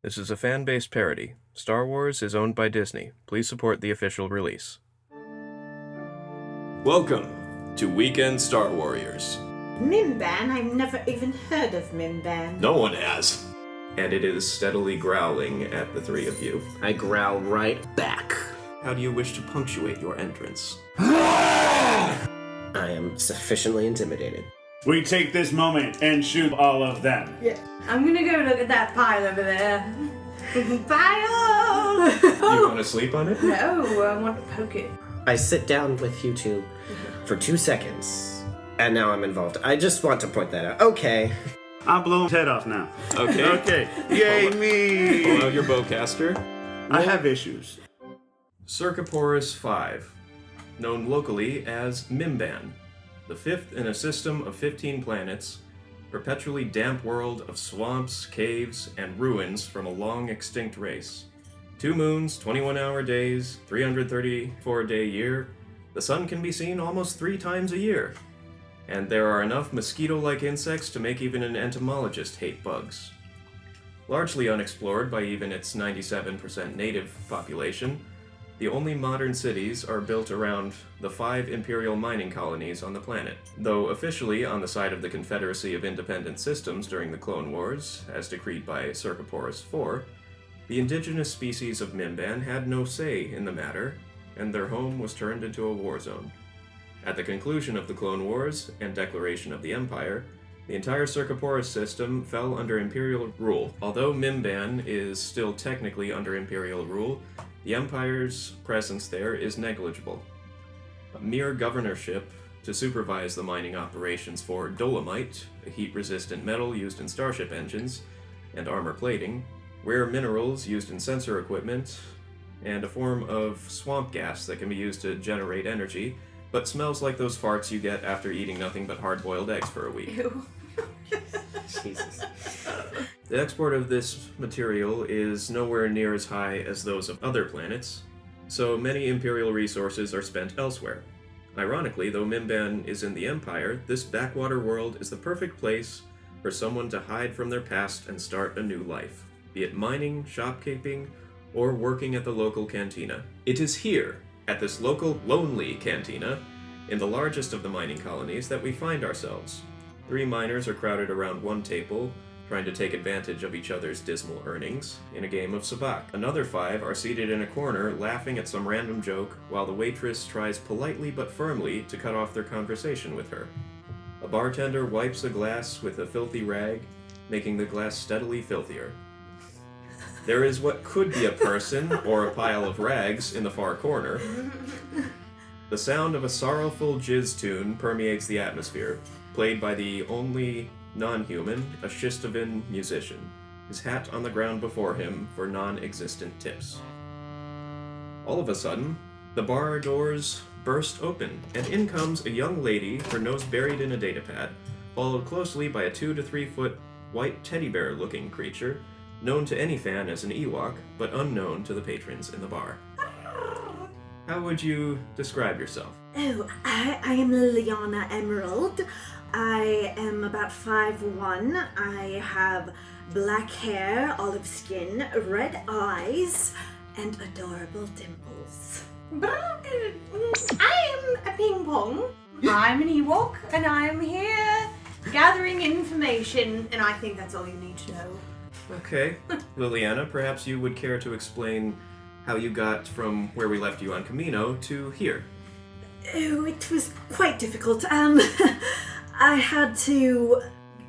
This is a fan-based parody. Star Wars is owned by Disney. Please support the official release. Welcome to Weekend Star Warriors. Mimban? I've never even heard of Mimban. No one has. And it is steadily growling at the three of you. I growl right back. How do you wish to punctuate your entrance? I am sufficiently intimidated. We take this moment and shoot all of them. Yeah. I'm gonna go look at that pile over there. Pile! You want to sleep on it? No, I want to poke it. I sit down with you two for 2 seconds, and now I'm involved. I just want to point that out. Okay. I'll blow his head off now. Okay. Okay. Yay, me! Pull out your bowcaster. I have issues. Circoporus 5, known locally as Mimban, the fifth in a system of 15 planets, perpetually damp world of swamps, caves, and ruins from a long extinct race. 2 moons, 21-hour days, 334-day year. The sun can be seen almost 3 times a year. And there are enough mosquito-like insects to make even an entomologist hate bugs. Largely unexplored by even its 97% native population, the only modern cities are built around the 5 imperial mining colonies on the planet. Though officially on the side of the Confederacy of Independent Systems during the Clone Wars, as decreed by Circoporus 4, the indigenous species of Mimban had no say in the matter, and their home was turned into a war zone. At the conclusion of the Clone Wars and declaration of the Empire, the entire Circoporus system fell under Imperial rule. Although Mimban is still technically under Imperial rule, the Empire's presence there is negligible. A mere governorship to supervise the mining operations for dolomite, a heat-resistant metal used in starship engines and armor plating, rare minerals used in sensor equipment, and a form of swamp gas that can be used to generate energy, but smells like those farts you get after eating nothing but hard-boiled eggs for a week. Ew. Jesus. The export of this material is nowhere near as high as those of other planets, so many Imperial resources are spent elsewhere. Ironically, though Mimban is in the Empire, this backwater world is the perfect place for someone to hide from their past and start a new life, be it mining, shopkeeping, or working at the local cantina. It is here, at this local lonely cantina, in the largest of the mining colonies, that we find ourselves. 3 miners are crowded around one table, trying to take advantage of each other's dismal earnings in a game of sabacc. Another 5 are seated in a corner, laughing at some random joke, while the waitress tries politely but firmly to cut off their conversation with her. A bartender wipes a glass with a filthy rag, making the glass steadily filthier. There is what could be a person or a pile of rags in the far corner. The sound of a sorrowful jizz tune permeates the atmosphere, played by the only non-human, a Shistavin musician, his hat on the ground before him for non-existent tips. All of a sudden, the bar doors burst open, and in comes a young lady, her nose buried in a datapad, followed closely by a 2 to 3 foot white teddy bear-looking creature, known to any fan as an Ewok, but unknown to the patrons in the bar. How would you describe yourself? Oh, I am Lilliana Emerald. I am about 5'1". I have black hair, olive skin, red eyes, and adorable dimples. I am a Ping Pong. I'm an Ewok, and I am here gathering information, and I think that's all you need to know. Okay. Lilliana, perhaps you would care to explain how you got from where we left you on Kamino to here. Oh, it was quite difficult. I had to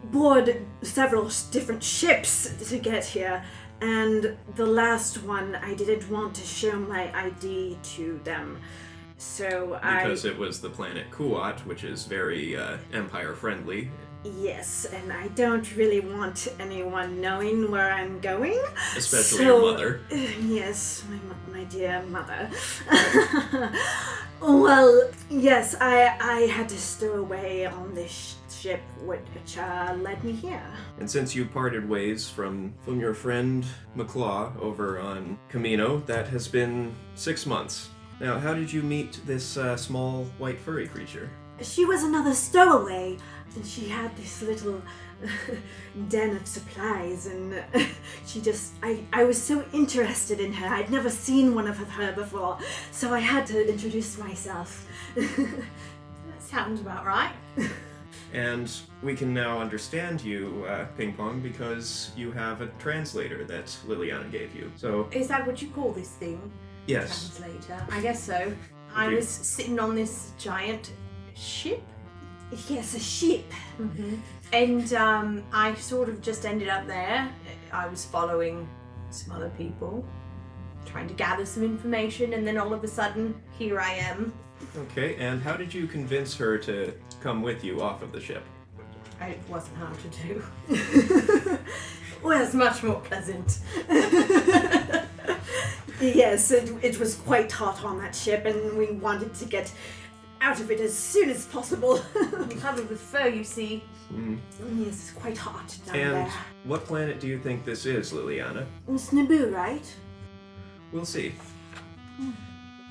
board several different ships to get here, and the last one I didn't want to show my ID to them. So Because it was the planet Kuat, which is very Empire-friendly. Yes, and I don't really want anyone knowing where I'm going. Especially your mother. Yes, my dear mother. Well, yes, I had to stow away on this ship which led me here. And since you parted ways from your friend Maklaw over on Kamino, that has been 6 months. Now, how did you meet this small white furry creature? She was another stowaway And she had this little den of supplies, and I was so interested in her. I'd never seen one of her before, so I had to introduce myself. That sounds about right. And we can now understand you, Ping Pong, because you have a translator that Lilliana gave you. So, Is that what you call this thing? yes. Translator. I guess so. I Okay. was sitting on this giant ship. Yes, a sheep. And I sort of just ended up there. I was following some other people, trying to gather some information, and then all of a sudden, here I am. Okay, and how did you convince her to come with you off of the ship? It wasn't hard to do. Well, It's much more pleasant. yes, it was quite hot on that ship, and we wanted to get out of it as soon as possible. Covered with fur, you see. Yes, it's quite hot down And there. what planet do you think this is, Lilliana? It's Naboo, right? We'll see.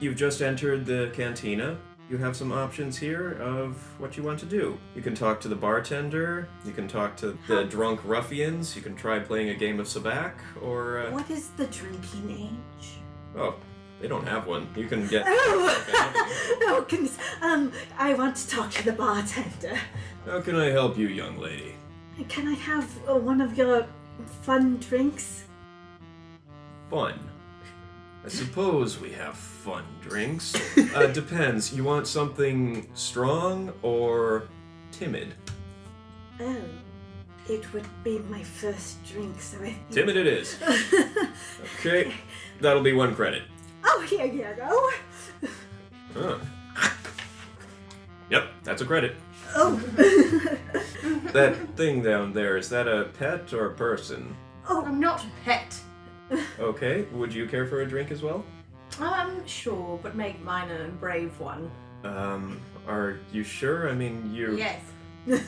You've just entered the cantina. You have some options here of what you want to do. You can talk to the bartender, you can talk to the drunk ruffians, you can try playing a game of sabacc, or, What is the drinking age? oh, they don't have one. You can get... Oh, goodness. I want to talk to the bartender. How can I help you, young lady? Can I have one of your fun drinks? Fun. I suppose we have fun drinks. Depends. You want something strong or timid? Oh, it would be my first drink, so I think... Timid it is. Okay, that'll be 1 credit. Oh, here you go. Huh. Yep, that's a credit. Oh. That thing down there, is that a pet or a person? I'm not a pet. Okay, would you care for a drink as well? Sure, but make mine a brave one. Are you sure? I mean, you... Yes.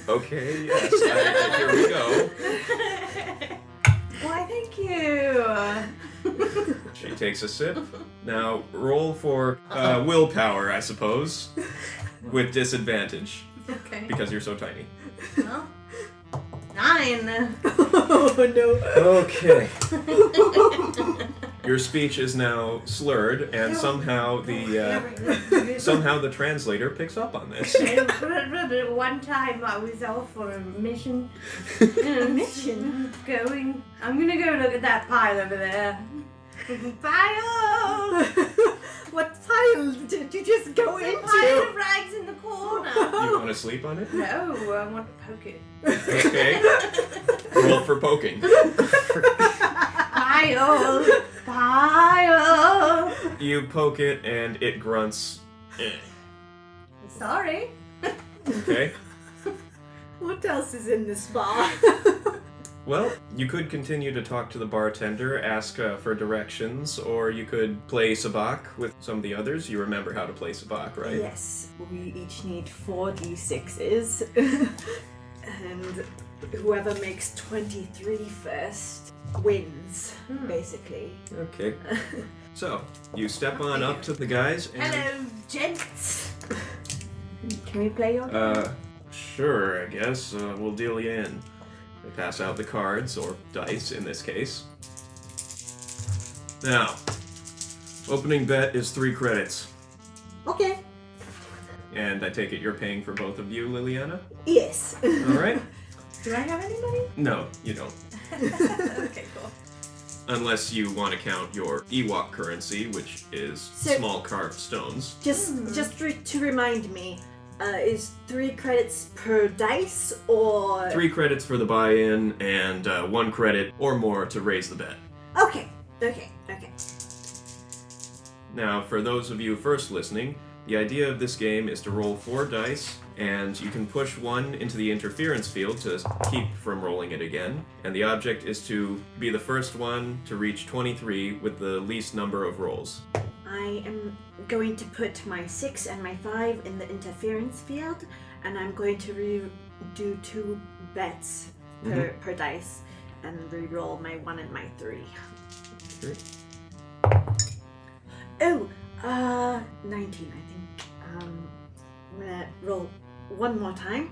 Okay, yes. Here we go. Why, thank you. She takes a sip. Now, roll for willpower, I suppose. With disadvantage, Okay. because you're so tiny. Well, 9. Oh, no. Okay. Your speech is now slurred, and somehow the translator picks up on this. One time I was off for a mission. Mission? I'm gonna go look at that pile over there. Pile! What pile did you just go The pile into? of rags in the corner. You want to sleep on it? No, I want to poke it. Okay. Roll for poking. Pile! You poke it, and it grunts. Eh. Sorry. Okay. What else is in this bar? Well, you could continue to talk to the bartender, ask for directions, or you could play sabacc with some of the others. You remember how to play sabacc, right? Yes, we each need 4 d6s. And whoever makes 23 first wins, basically. Okay. So, you step on up to the guys and... Hello, gents. Can we play your Sure, I guess. We'll deal you in. They pass out the cards, or dice in this case. Now, opening bet is 3 credits. Okay. And I take it you're paying for both of you, Lilliana? Yes. Alright? Do I have any money? No, you don't. Okay, cool. Unless you want to count your Ewok currency, which is So- small carved stones. Just to remind me, is 3 credits per dice, or... 3 credits for the buy-in, and 1 credit or more to raise the bet. Okay. Now, for those of you first listening, the idea of this game is to roll 4 dice, and you can push 1 into the interference field to keep from rolling it again. And the object is to be the first one to reach 23 with the least number of rolls. I am going to put my 6 and my 5 in the interference field, and I'm going to do 2 bets per dice, and re-roll my 1 and my 3. Okay. Oh, 19, I think. I'm gonna roll one more time.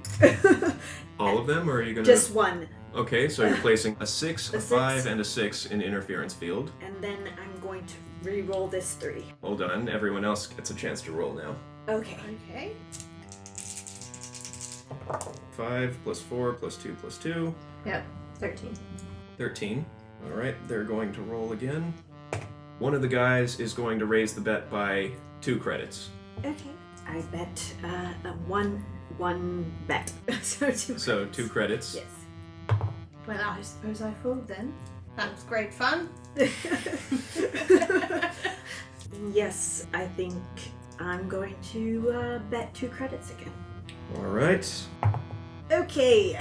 All of them, or are you gonna... Just one. Okay, so you're placing a 6, A a 5, six. and a 6 in interference field. And then I'm going to re-roll this 3. Hold on, everyone else gets a chance to roll now. Okay. Okay. 5 plus 4 plus 2 plus 2. Yep. 13. 13. Alright, they're going to roll again. One of the guys is going to raise the bet by 2 credits. Okay. I bet one bet. So 2 So 2 credits. Yes. Well, I suppose I fooled then. That was great fun. Yes, I think I'm going to bet 2 credits again. Alright. Okay.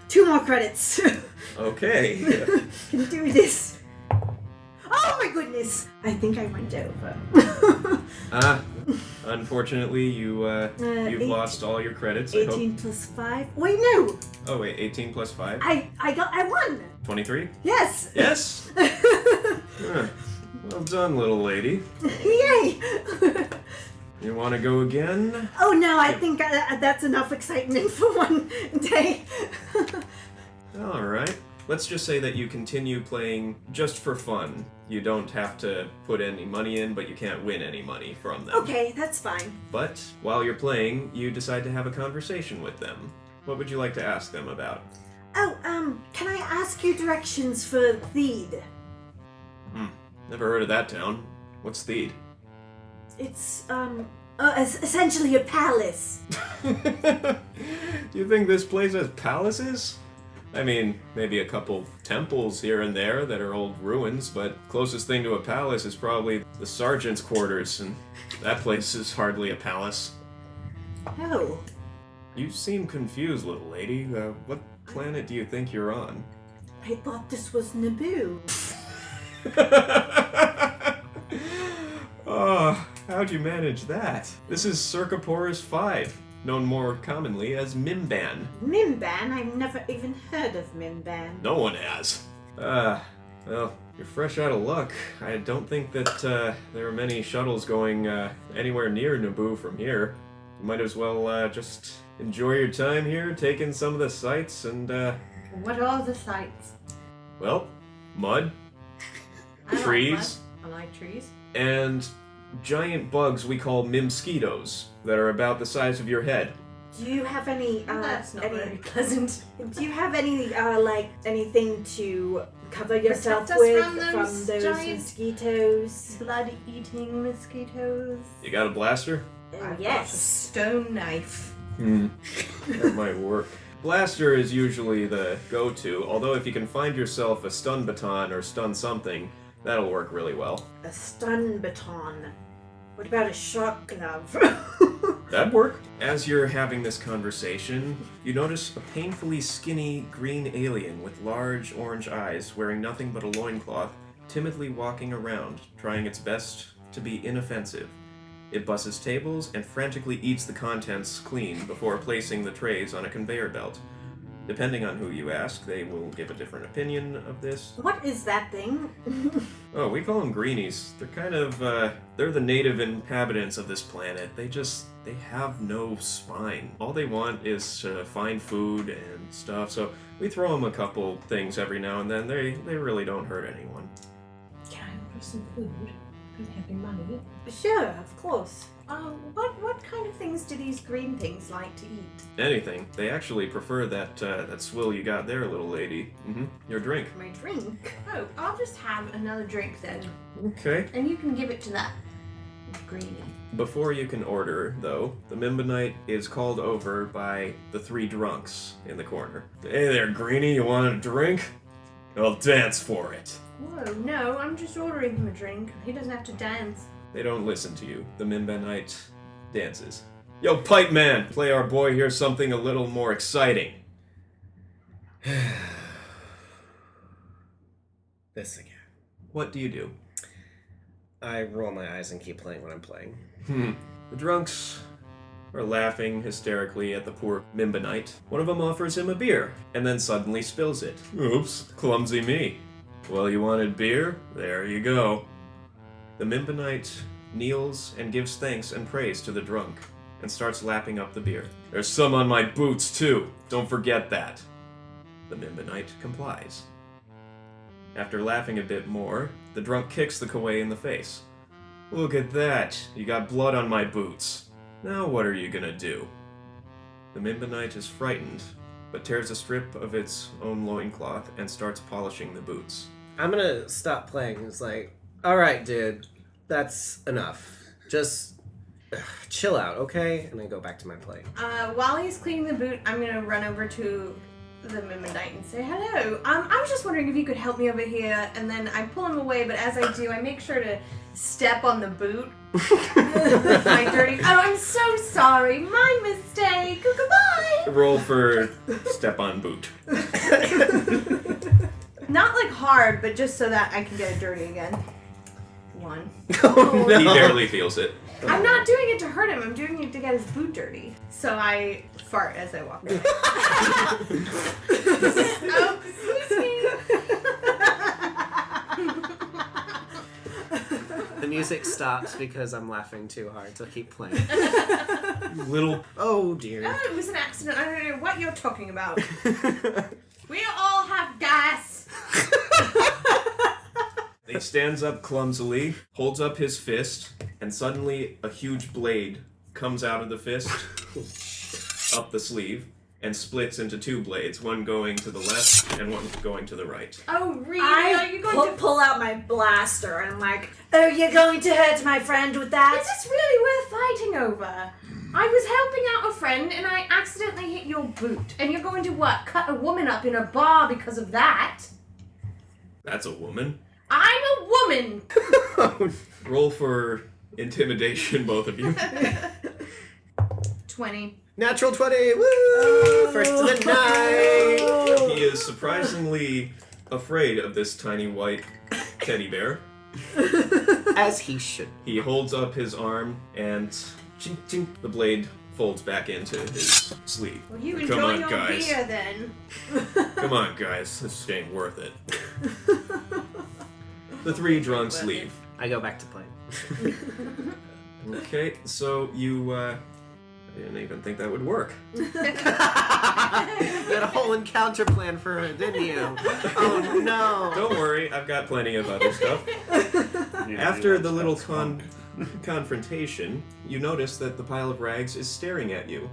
2 more credits. Okay. Can do this. Oh my goodness! I think I went over. Unfortunately, you've lost all your credits. I 18 plus 5. Wait, no! Oh wait, 18 plus 5? I won! 23? Yes! Yes! Huh. Well done, little lady. Yay! You want to go again? Oh no, I think that's enough excitement for one day. Alright. Let's just say that you continue playing just for fun. You don't have to put any money in, but you can't win any money from them. Okay, that's fine. But while you're playing, you decide to have a conversation with them. What would you like to ask them about? Oh, can I ask you directions for Theed? Never heard of that town. What's Theed? It's, essentially a palace. You think this place has palaces? I mean, maybe a couple temples here and there that are old ruins, but closest thing to a palace is probably the sergeant's quarters, and that place is hardly a palace. Oh. You seem confused, little lady. What planet do you think you're on? I thought this was Naboo. Oh, how'd you manage that? This is Circoporus 5, known more commonly as Mimban. Mimban? I've never even heard of Mimban. No one has. Well, you're fresh out of luck. I don't think that there are many shuttles going anywhere near Naboo from here. You might as well just enjoy your time here, take in some of the sights, and What are the sights? well, mud, I like trees, mud. I like trees. and giant bugs we call mimsquitos that are about the size of your head. Do you have any, That's not very pleasant. Do you have any, like, anything to cover yourself Protect us with from those giant mosquitoes? Blood-eating mosquitoes. You got a blaster? I've got a Yes. stone knife. That might work. Blaster is usually the go-to, although if you can find yourself a stun baton or stun something, that'll work really well. A stun baton. What about a shark glove? That'd work. As you're having this conversation, you notice a painfully skinny green alien with large orange eyes, wearing nothing but a loincloth, timidly walking around, trying its best to be inoffensive. It busses tables and frantically eats the contents clean before placing the trays on a conveyor belt. Depending on who you ask, they will give a different opinion of this. What is that thing? Oh, we call them greenies. They're kind of, they're the native inhabitants of this planet. They have no spine. All they want is to find food and stuff, so we throw them a couple things every now and then. They really don't hurt anyone. Can I order some food? Do they have any money? Sure, of course. What kind of things do these green things like to eat? Anything. They actually prefer that swill you got there, little lady. Your drink. My drink. Oh, I'll just have another drink then. Okay. And you can give it to that greenie. Before you can order, though, the Mimbanite is called over by the 3 drunks in the corner. Hey there, Greenie, you want a drink? I'll dance for it. Whoa, no, I'm just ordering him a drink. He doesn't have to dance. They don't listen to you. The Mimbanite dances. Yo, Pipe Man, play our boy here something a little more exciting. This again. What do you do? I roll my eyes and keep playing when I'm playing. The drunks are laughing hysterically at the poor Mimbanite. One of them offers him a beer, and then suddenly spills it. Oops, clumsy me. Well, you wanted beer? There you go. The Mimbanite kneels and gives thanks and praise to the drunk. and starts lapping up the beer. There's some on my boots, too. Don't forget that. The Mimbanite complies. After laughing a bit more, the drunk kicks the Kawaii in the face. Look at that. You got blood on my boots. Now what are you gonna do? The Mimbanite is frightened, but tears a strip of its own loincloth and starts polishing the boots. I'm gonna stop playing. It's like, alright, dude, that's enough. Just chill out, okay? And then go back to my play. While he's cleaning the boot, I'm gonna run over to the Mimbanite and say, hello. I was just wondering if you could help me over here. And then I pull him away, but as I do, I make sure to step on the boot. My dirty... Oh, I'm so sorry. My mistake. Goodbye. Roll for step on boot. Not like hard, but just so that I can get it dirty again. 1. Oh, no. He barely feels it. I'm not doing it to hurt him. I'm doing it to get his boot dirty. So I fart as I walk away. Oh, excuse me. The music stops because I'm laughing too hard, so keep playing. Little... Oh, dear. Oh, it was an accident. I don't know what you're talking about. We all have gas. He stands up clumsily, holds up his fist, and suddenly a huge blade comes out of the fist, up the sleeve, and splits into 2 blades, one going to the left and one going to the right. Oh, really? Are you going to... pull out my blaster and I'm like, oh, you're going to hurt my friend with that? Is this really worth fighting over? I was helping out a friend and I accidentally hit your boot. And you're going to, what, cut a woman up in a bar because of that? That's a woman. I'm a woman! Roll for intimidation, both of you. 20. Natural 20! Woo! First of the night! He is surprisingly afraid of this tiny white teddy bear. As he should. He holds up his arm and chink, chink, the blade folds back into his sleeve. Well, you Come enjoy on, your guys. beer then. Come on, guys. This ain't worth it. The 3 drunks leave. I go back to playing. Okay, so you, I didn't even think that would work. You had a whole encounter plan for her, didn't you? Oh no! Don't worry, I've got plenty of other stuff. After the little confrontation, you notice that the pile of rags is staring at you.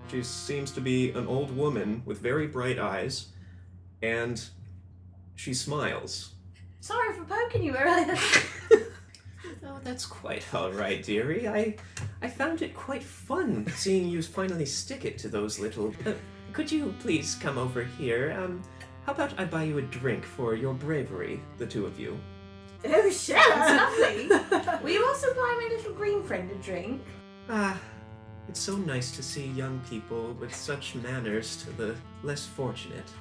She seems to be an old woman with very bright eyes, and she smiles. Sorry for poking you earlier. Oh, that's quite all right, dearie. I found it quite fun seeing you finally stick it to those little... could you please come over here? How about I buy you a drink for your bravery, the 2 of you? Oh, shit. That's lovely. Will you also buy my little green friend a drink? Ah, it's so nice to see young people with such manners to the less fortunate.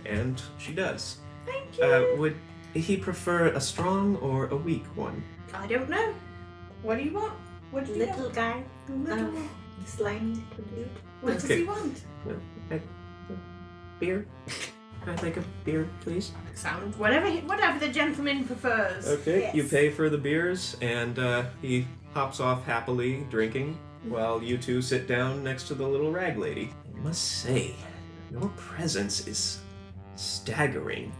And she does. Thank you. Would he prefer a strong or a weak one? I don't know. What do you want? What do you Little want? guy. Little Slimy dude. What does Okay. he want? Beer? Can I take a beer, please? Sound whatever the gentleman prefers. Okay, Yes. you pay for the beers, and he hops off happily drinking, while you 2 sit down next to the little rag lady. I must say, your presence is staggering.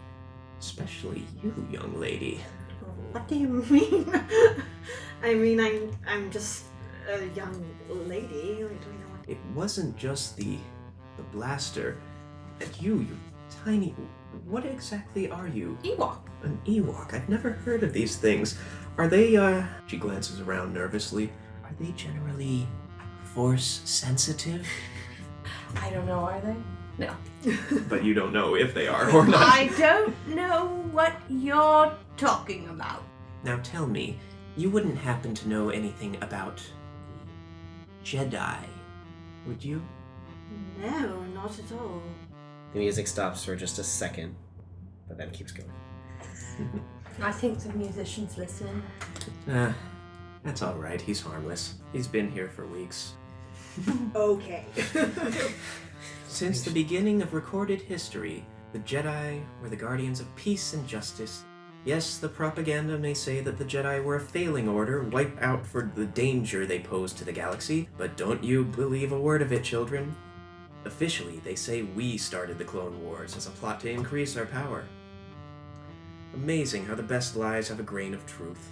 Especially you, young lady. What do you mean? I mean, I'm just a young lady. Like, do you know what? It wasn't just the blaster. You tiny... What exactly are you? Ewok. An Ewok. I've never heard of these things. Are they, She glances around nervously. Are they generally force sensitive? I don't know, are they? No. But you don't know if they are or not. I don't know what you're talking about. Now tell me, you wouldn't happen to know anything about Jedi, would you? No, not at all. The music stops for just a second, but then keeps going. I think the musician's listening. That's all right. He's harmless. He's been here for weeks. Okay. Since the beginning of recorded history, the Jedi were the guardians of peace and justice Yes, the propaganda may say that the Jedi were a failing order, wiped out for the danger they pose to the galaxy, but don't you believe a word of it, children. Officially, they say we started the Clone Wars as a plot to increase our power. Amazing how the best lies have a grain of truth.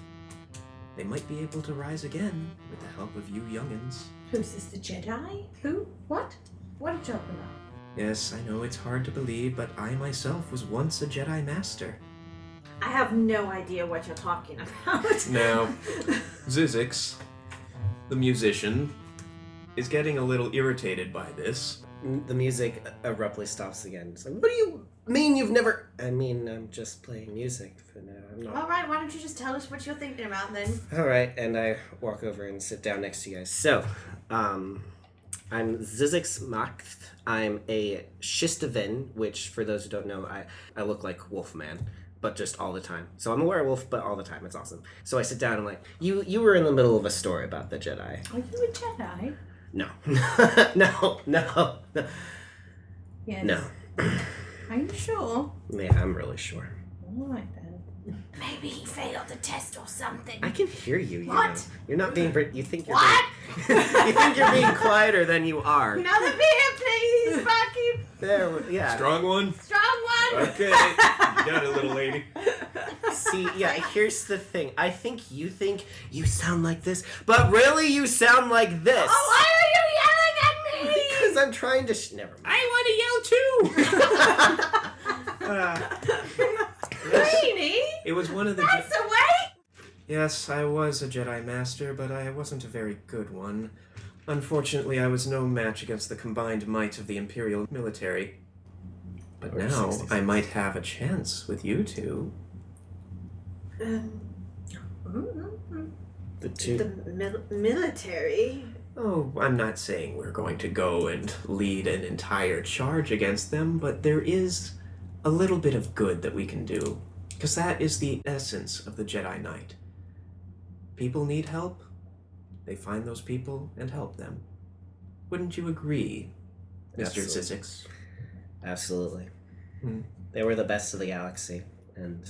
They might be able to rise again with the help of you youngins. Who's this, the Jedi? Who? What? What are you talking about? Yes, I know it's hard to believe, but I myself was once a Jedi Master. I have no idea what you're talking about. Now, Zyzzix, the musician, is getting a little irritated by this. The music abruptly stops again. It's like, what do you mean you've never... I mean, I'm just playing music for now. I'm not... All right, why don't you just tell us what you're thinking about then? All right, and I walk over and sit down next to you guys. So, I'm Zyzzix Makth. I'm a Shistavin, which, for those who don't know, I look like Wolfman, but just all the time. So I'm a werewolf, but all the time. It's awesome. So I sit down and I'm like, you were in the middle of a story about the Jedi. Are you a Jedi? No. No. Yes. No. Are you sure? Yeah, I'm really sure. All right then. Maybe he failed the test or something. I can hear you. What? Know. You're not being... You think you're What? Being, you think you're being quieter than you are. Another beer, please, Bucky. There, yeah. Strong one? Strong one. Okay, you got it, little lady. See, yeah, here's the thing. I think you sound like this, but really you sound like this. Oh, why are you yelling at me? Because I'm trying to... Never mind. I want to yell too! Greenie? It was one of the... That's the way? Yes, I was a Jedi Master, but I wasn't a very good one. Unfortunately, I was no match against the combined might of the Imperial military. But Or now, 66. I might have a chance with you two. The two... The military? Oh, I'm not saying we're going to go and lead an entire charge against them, but there is a little bit of good that we can do. Because that is the essence of the Jedi Knight. People need help. They find those people and help them. Wouldn't you agree, Mr. Absolutely. Zyzzix? Absolutely. Hmm. They were the best of the galaxy, and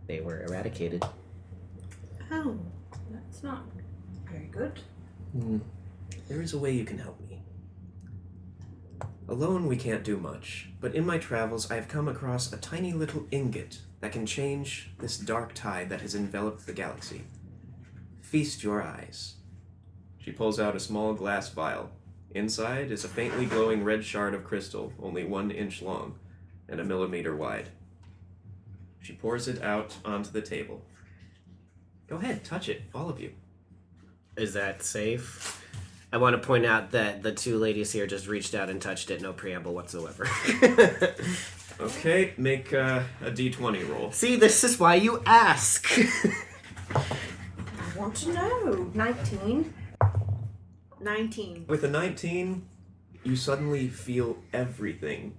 they were eradicated. Oh, that's not very good. There is a way you can help me. Alone we can't do much, but in my travels I have come across a tiny little ingot that can change this dark tide that has enveloped the galaxy. Feast your eyes. She pulls out a small glass vial. Inside is a faintly glowing red shard of crystal, only 1 inch long and 1 millimeter wide. She pours it out onto the table. Go ahead, touch it, all of you. Is that safe? I want to point out that the two ladies here just reached out and touched it, no preamble whatsoever. Okay, make a d20 roll. See, this is why you ask. I want to know. 19. 19. With a 19, you suddenly feel everything.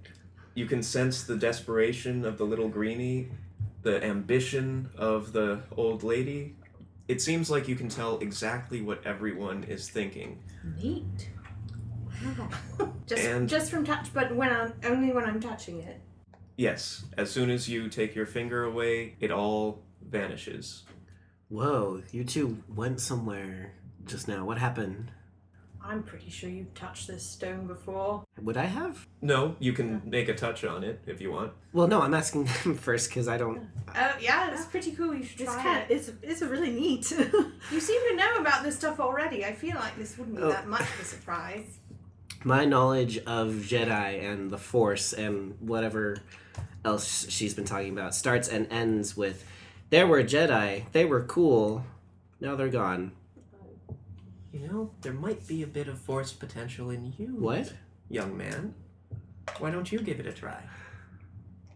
You can sense the desperation of the little greenie, the ambition of the old lady. It seems like you can tell exactly what everyone is thinking. Neat. Wow. And- Just from touch, but only when I'm touching it. Yes, as soon as you take your finger away, it all vanishes. Whoa, you two went somewhere just now. What happened? I'm pretty sure you've touched this stone before. Would I have? No, you can make a touch on it if you want. Well, no, I'm asking them first because I don't... Oh, yeah, it's pretty cool. You should It's try kind it. of, it's really neat. You seem to know about this stuff already. I feel like this wouldn't be Oh. that much of a surprise. My knowledge of Jedi and the Force and whatever else she's been talking about starts and ends with, there were Jedi, they were cool, now they're gone. You know, there might be a bit of force potential in you. What? Young man. Why don't you give it a try?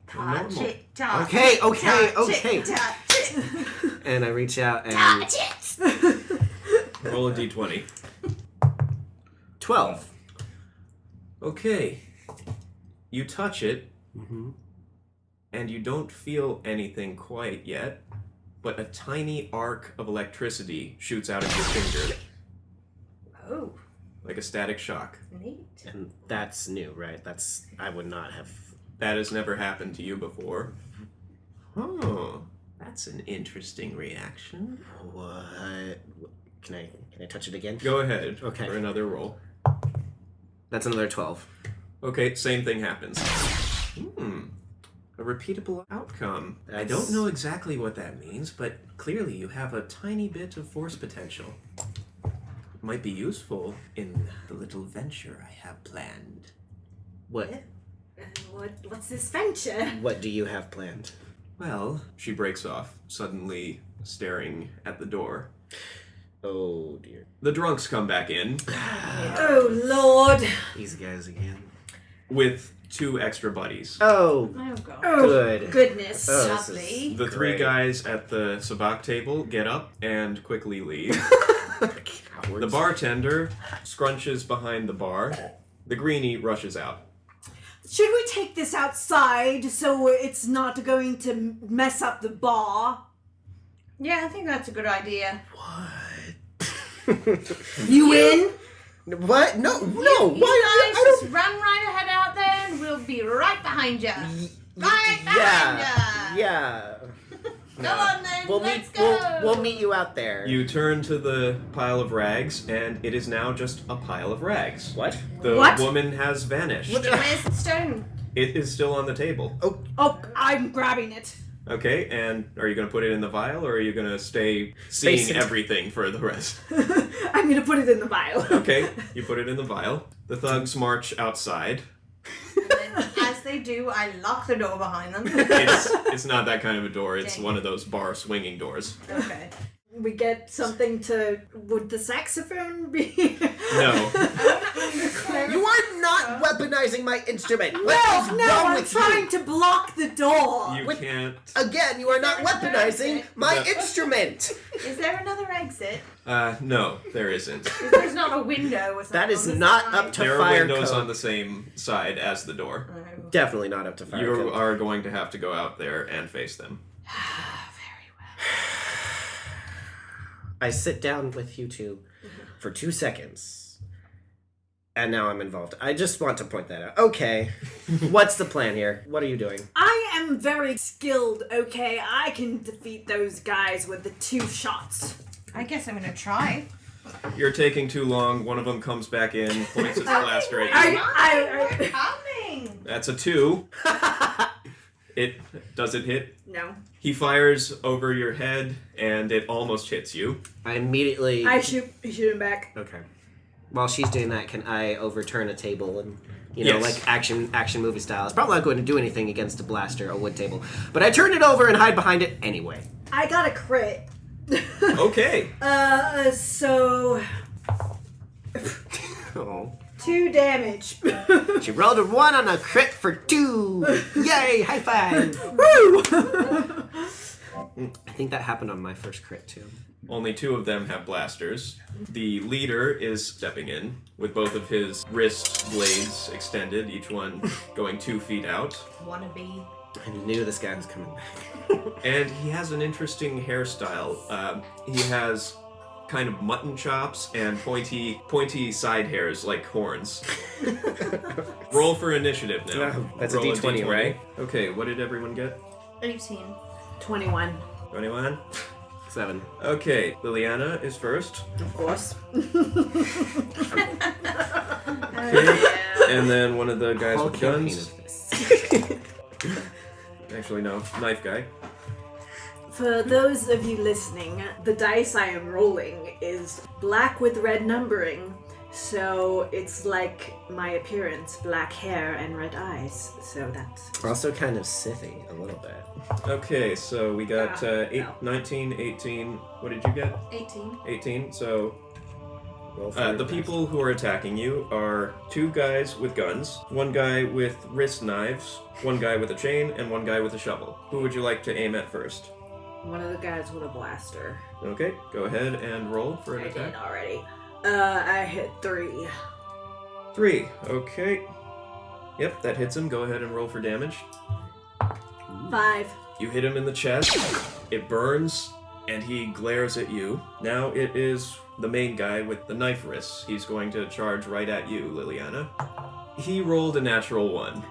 Touch Normal. it, touch Okay, it, okay, touch okay. it, touch it, And I reach out and... touch it! Roll a d20. 12. Okay. You touch it, Mm-hmm. and you don't feel anything quite yet, but a tiny arc of electricity shoots out of your finger, Oh, like a static shock. neat. And that's new, right? I would not have... That has never happened to you before. Oh, That's an interesting reaction. What? Can I touch it again? Go ahead Okay. for another roll. That's another 12. Okay, same thing happens. A repeatable outcome. I That's- don't know exactly what that means, but clearly you have a tiny bit of force potential. It might be useful in the little venture I have planned. What? What's this venture? What do you have planned? Well, she breaks off, suddenly staring at the door. Oh dear. The drunks come back in Oh, Lord. These guys again. with 2 extra buddies. Oh, Oh god. Oh, Good. goodness. Oh, this is- Lovely. The 3 Great. guys at the sabacc table get up and quickly leave. cowards. The bartender scrunches behind the bar. The greenie rushes out. Should we take this outside so it's not going to mess up the bar? Yeah, I think that's a good idea. You in? What? No, You why? guys just run right ahead out there and we'll be right behind you. Right behind ya. Yeah. Come on then, We'll let's meet. go. We'll meet you out there. You turn to the pile of rags, and it is now just a pile of rags. What? The What? woman has vanished. Where's the stone? It is still on the table. Oh, I'm grabbing it. Okay, and are you going to put it in the vial, or are you going to stay seeing Space it. everything for the rest? I'm gonna put it in the vial. Okay, you put it in the vial. The thugs march outside. And then, as they do, I lock the door behind them. It's not that kind of a door. It's Dang. one of those bar swinging doors. Okay. We get something to... Would the saxophone be... No. You are not weaponizing my instrument. What is No, wrong I'm with trying you? to block the door. You With- can't. Again, you are not Is there another weaponizing exit? my No. instrument. Is there another exit? No, there isn't. There's not a window or something. That is on the not side? up to There are fire windows code. on the same side as the door. Oh. Definitely not up to fire You code. are going to have to go out there and face them. Very well. I sit down with you two for 2 seconds. And now I'm involved. I just want to point that out. Okay. What's the plan here? What are you doing? I am very skilled, okay? I can defeat those guys with the 2 shots. I guess I'm gonna try. You're taking too long. One of them comes back in, points his blaster at you. We're coming. That's a 2. Does it hit? No. He fires over your head, and it almost hits you. I immediately... I shoot him back. Okay. While she's doing that, can I overturn a table and, you know, Yes. like action movie style? It's probably not going to do anything against a blaster, a wood table. But I turn it over and hide behind it anyway. I got a crit. Okay. So... Oh. 2 damage. She rolled a 1 on a crit for 2. Yay! High five! Woo! I think that happened on my first crit too. Only 2 of them have blasters. The leader is stepping in with both of his wrist blades extended, each one going 2 feet out. Wannabe. I knew this guy was coming back. And he has an interesting hairstyle. He has kind of mutton chops and pointy side hairs like horns. Roll for initiative now. Yeah, that's a Roll D20, right? Okay, what did everyone get? 18. 21. 21? 7. Okay, Lilliana is first. Of course. And then one of the guys Whole with campaign guns. of this. Actually, no, knife guy. For those of you listening, the dice I am rolling is black with red numbering, so it's like my appearance, black hair and red eyes, so that's... Also kind of Sithy, a little bit. Okay, so we got No. 19, 18. What did you get? 18. 18. So Roll for the your best. people who are attacking you are 2 guys with guns, 1 guy with wrist knives, 1 guy with a chain, and 1 guy with a shovel. Who would you like to aim at first? One of the guys with a blaster. Okay, go ahead and roll for an I attack. did already. I hit 3. 3. Okay. Yep, that hits him. Go ahead and roll for damage. 5. You hit him in the chest. It burns, and he glares at you. Now it is the main guy with the knife wrists. He's going to charge right at you, Lilliana. He rolled a natural 1.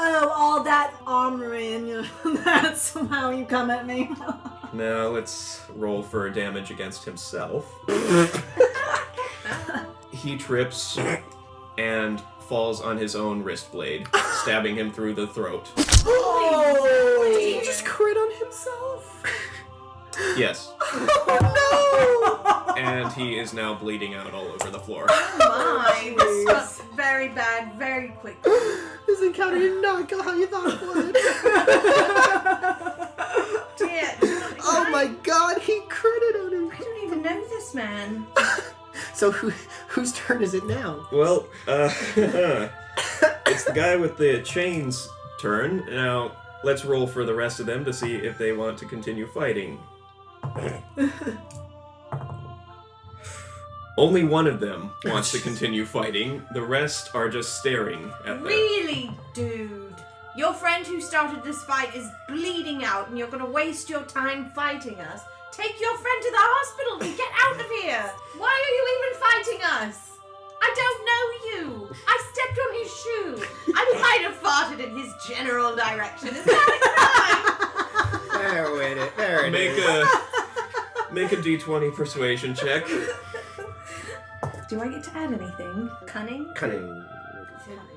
Oh, all that armory and that's how you come at me. Now let's roll for damage against himself. He trips and falls on his own wrist blade, stabbing him through the throat. Oh! Did he just crit on himself? Yes. Oh And he is now bleeding out all over the floor. My, this got very bad very quickly. no! This encounter did not go how you thought it would. Dear, Oh my god, he critted on him. I don't even know this man. So whose turn is it now? Well, it's the guy with the chains turn. Now, let's roll for the rest of them to see if they want to continue fighting. Only one of them wants to continue fighting. The rest are just staring at them. Really, dude? Your friend who started this fight is bleeding out and you're gonna waste your time fighting us? Take your friend to the hospital and get out of here! Why are you even fighting us? I don't know you! I stepped on his shoe! I might have farted in his general direction. Is that a crime? There it is. Make a D20 persuasion check. Do I get to add anything? Cunning? Cunning.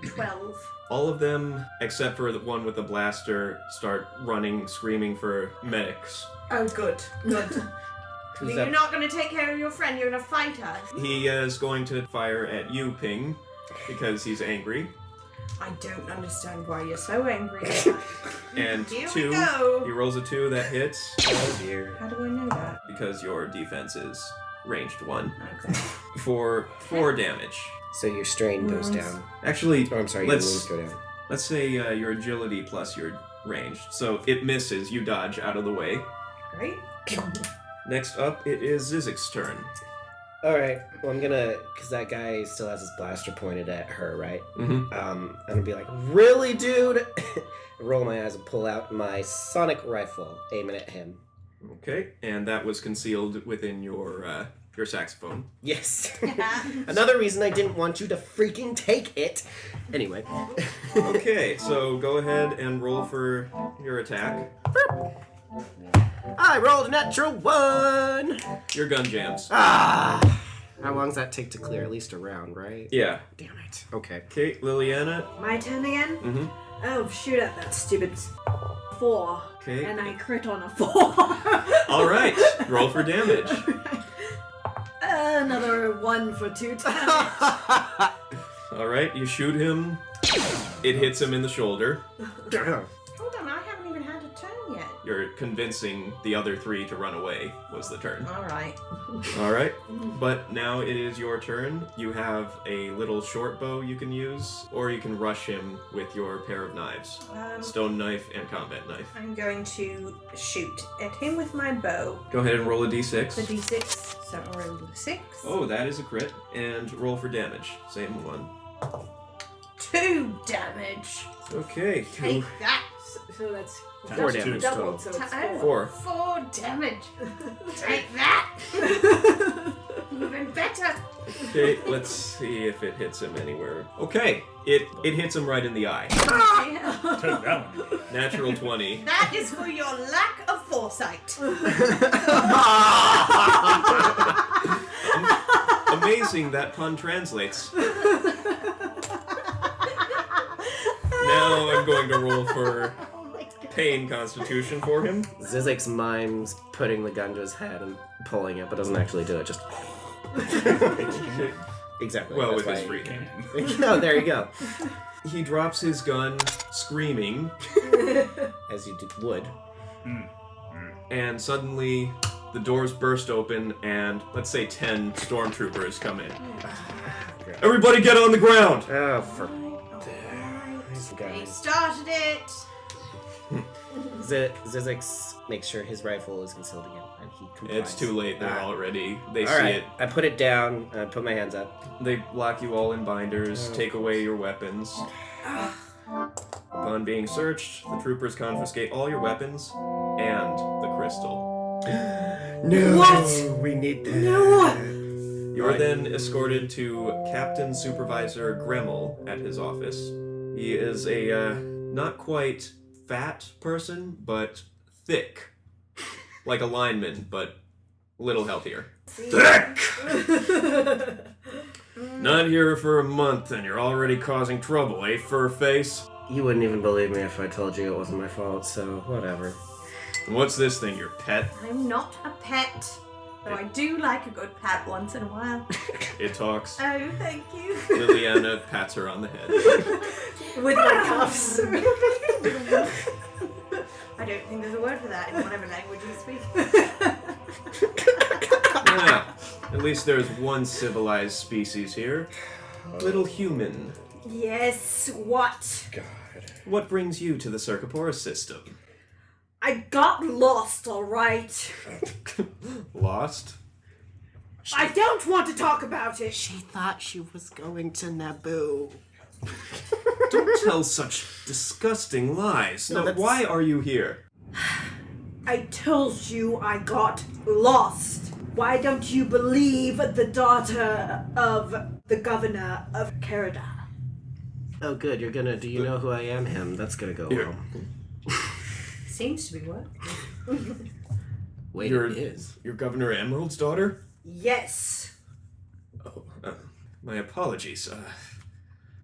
12. All of them, except for the one with the blaster, start running, screaming for medics. Oh, good. Good. Who's You're up? not gonna take care of your friend, you're gonna fight us. He is going to fire at you, Ping, because he's angry. I don't understand why you're so angry. And Here we 2, go. he rolls a 2, that hits, Oh dear. How do I know that? because your defense is ranged 1, Okay. for 4 damage. So your strain goes Wounds. down. Actually, Oh, I'm sorry, your let's wounds go down. let's say your agility plus your range. So it misses, you dodge out of the way. Great. Next up, it is Zyzzix's turn. Alright, well I'm gonna, cause that guy still has his blaster pointed at her, right? Mm-hmm. I'm gonna be like, really, dude? Roll my eyes and pull out my sonic rifle, aiming at him. Okay, and that was concealed within your saxophone. Yes. Another reason I didn't want you to freaking take it. Anyway. Okay, so go ahead and roll for your attack. I rolled a natural 1! Your gun jams. Ah! How long does that take to clear? At least a round, right? Yeah. Damn it. Okay. Okay, Lilliana. My turn again? Mm-hmm. Oh, shoot at that stupid 4. Okay. And I crit on a 4. All right, roll for damage. Another 1 for 2 damage. All right, you shoot him. It hits him in the shoulder. Hold on, I haven't even had a turn yet. You're convincing the other 3 to run away was the turn. Alright. All right, but now it is your turn. You have a little short bow you can use, or you can rush him with your pair of knives. Stone knife and combat knife. I'm going to shoot at him with my bow. Go ahead and roll a d6. The d6. So I'll roll the 6. Oh, that is a crit. And roll for damage. Same one. 2 damage. Okay. Take that. So that's 4 damage total. doubled, so it's Oh, 4. 4 damage. Take that. Even better. Okay, let's see if it hits him anywhere. Okay, it hits him right in the eye. Take that one. Natural 20. That is for your lack of foresight. Amazing that pun translates. Now I'm going to roll for pain constitution for him. Zyzzix mimes putting the gun to his head and pulling it, but doesn't actually do it, just... Exactly. Well, that's with his why- free hand. Oh, there you go. He drops his gun, screaming, As you would. and suddenly the doors burst open and, let's say, 10 stormtroopers come in. Everybody get on the ground! Oh, for... He guys. started it. Zyzzix makes sure his rifle is concealed again, and he complies. It's too late, they're already, they see Alright, it. I put it down, and I put my hands up. They lock you all in binders, take away your weapons. Upon being searched, the troopers confiscate all your weapons and the crystal. No! What? We need that. No! You are then escorted to Captain Supervisor Gremmel at his office. He is a not quite fat person, but thick. Like a lineman, but a little healthier. Thick! Not here for a month and you're already causing trouble, eh, fur face? You wouldn't even believe me if I told you it wasn't my fault, so whatever. And what's this thing, your pet? I'm not a pet, though I do like a good pat once in a while. It talks. Oh, thank you. Lilliana pats her on the head. With my cuffs. I don't think there's a word for that in whatever language you speak. Yeah, at least there's one civilized species here. Little human. Yes, what? God. What brings you to the Circapora system? I got lost, alright? Lost? I don't want to talk about it. She thought she was going to Naboo. Don't tell such disgusting lies. No, Now, that's- why are you here? I told you I got lost. Why don't you believe the daughter of the governor of Carada? Oh, good. You're gonna. Do you know who I am? Him. That's gonna go Here. well. Seems to be what? Wait, You're- it is. You're Governor Emerald's daughter? Yes. Oh, my apologies.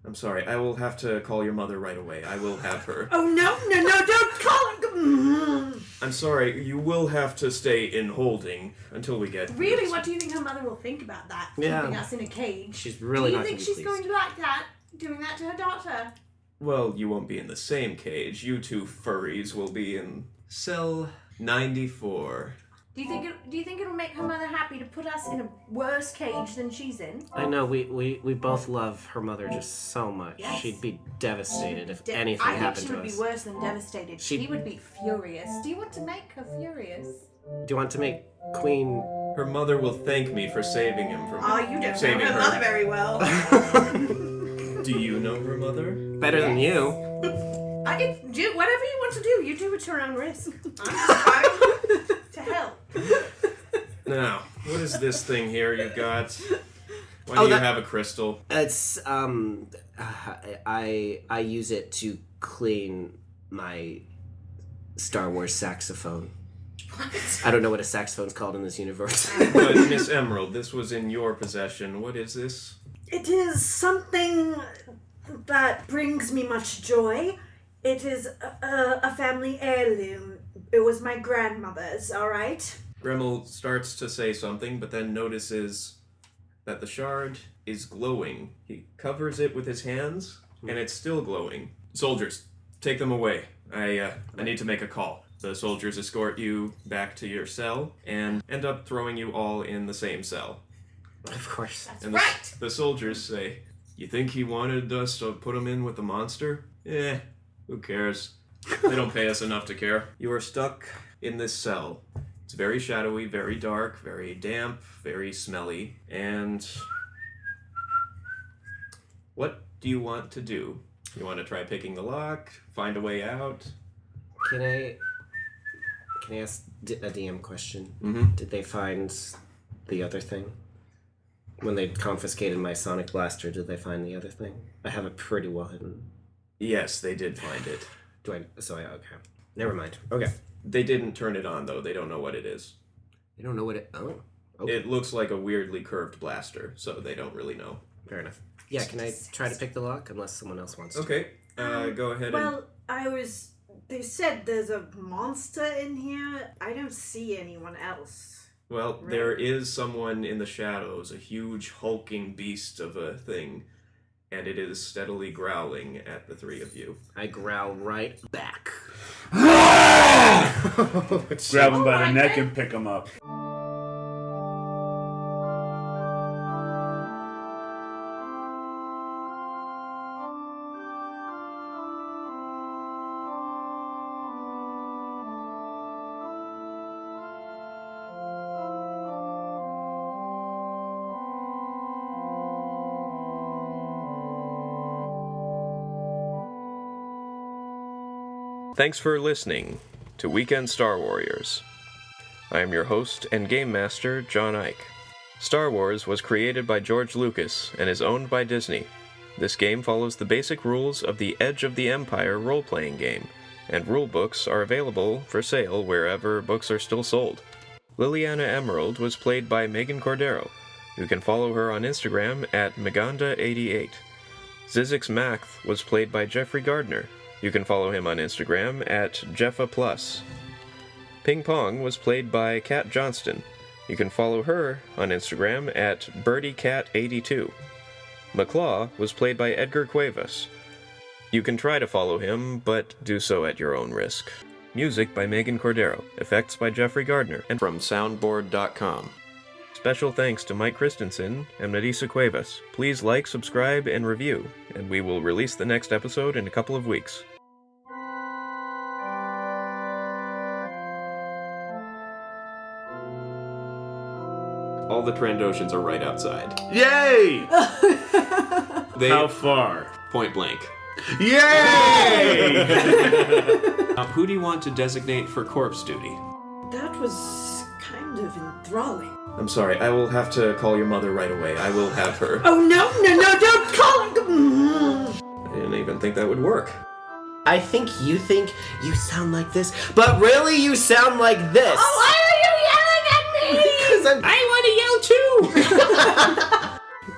I'm sorry. I will have to call your mother right away. I will have her. Oh, no, don't call it. I'm sorry. You will have to stay in holding until we get... Really, what do you think her mother will think about that? Yeah. Keeping us in a cage. She's really do you not think gonna be she's pleased. going to like that? Doing that to her daughter? Well, you won't be in the same cage. You two furries will be in cell 94. Do you think it'll make her mother happy to put us in a worse cage than she's in? I know. We both love her mother just so much. Yes. She'd be devastated if I anything think happened she to would us. be worse than devastated. She- She would be furious. Do you want to make her furious? Do you want to make Queen? Her mother will thank me for saving him from Oh, you don't saving know her mother very well. Do you know her mother? Better than you. I can do whatever you want to do. You do at your own risk. I'm just trying to help. Now, what is this thing here you've got? Why Oh, do you that- have a crystal? It's I use it to clean my Star Wars saxophone. I don't know what a saxophone's called in this universe. But Miss Emerald, this was in your possession. What is this? It is something that brings me much joy. It is a family heirloom. It was my grandmother's, alright? Gremmel starts to say something, but then notices that the shard is glowing. He covers it with his hands, and it's still glowing. Soldiers, take them away. I need to make a call. The soldiers escort you back to your cell and end up throwing you all in the same cell. Of course. That's And right. the soldiers say, "You think he wanted us to put him in with the monster? Who cares? They don't pay us enough to care." You are stuck in this cell. It's very shadowy, very dark, very damp, very smelly. And what do you want to do? You want to try picking the lock? Find a way out? Can I ask a DM question? Mm-hmm. Did they find the other thing? When they confiscated my sonic blaster, did they find the other thing? I have it pretty well hidden. Yes, they did find it. Okay. Never mind. Okay. They didn't turn it on, though. They don't know what it is. They don't know what it... Oh. Okay. It looks like a weirdly curved blaster, so they don't really know. Fair enough. Yeah, can I try to pick the lock? Unless someone else wants to. Okay, go ahead and... Well, they said there's a monster in here. I don't see anyone else. Well, there is someone in the shadows, a huge hulking beast of a thing, and it is steadily growling at the three of you. I growl right back. Grab him by the my neck God. and pick him up. Thanks for listening to Weekend Star Warriors. I am your host and game master, John Ike. Star Wars was created by George Lucas and is owned by Disney. This game follows the basic rules of the Edge of the Empire role-playing game, and rulebooks are available for sale wherever books are still sold. Lilliana Emerald was played by Megan Cordero. You can follow her on Instagram at Maganda88. Zyzzix Makth was played by Jeffery Gardner. You can follow him on Instagram at Jeffa+. Ping Pong was played by Kat Johnston. You can follow her on Instagram at BirdieCat82. Maklaw was played by Edgar Cuevas. You can try to follow him, but do so at your own risk. Music by Megan Cordero. Effects by Jeffrey Gardner, and from soundboard.com. Special thanks to Mike Christensen and Marisa Cuevas. Please like, subscribe, and review, and we will release the next episode in a couple of weeks. All the Trandoshans are right outside. Yay! How far? Point blank. Yay! Who do you want to designate for corpse duty? That was kind of enthralling. I'm sorry, I will have to call your mother right away. I will have her. Oh, no, don't call her! I didn't even think that would work. I think you sound like this, but really you sound like this. Oh, why are you yelling at me? Because I want to yell too.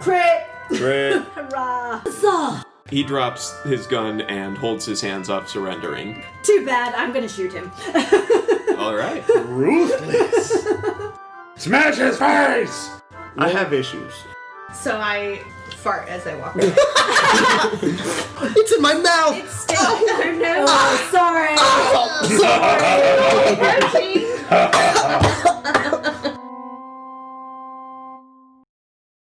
Crit! Great. Hurrah! Huzzah! He drops his gun and holds his hands up, surrendering. Too bad, I'm gonna shoot him. All right. Ruthless. Smash his face! I have issues. So I fart as I walk away. It's in my mouth. It's still in her nose. Oh, sorry! Oh, sorry. Protein.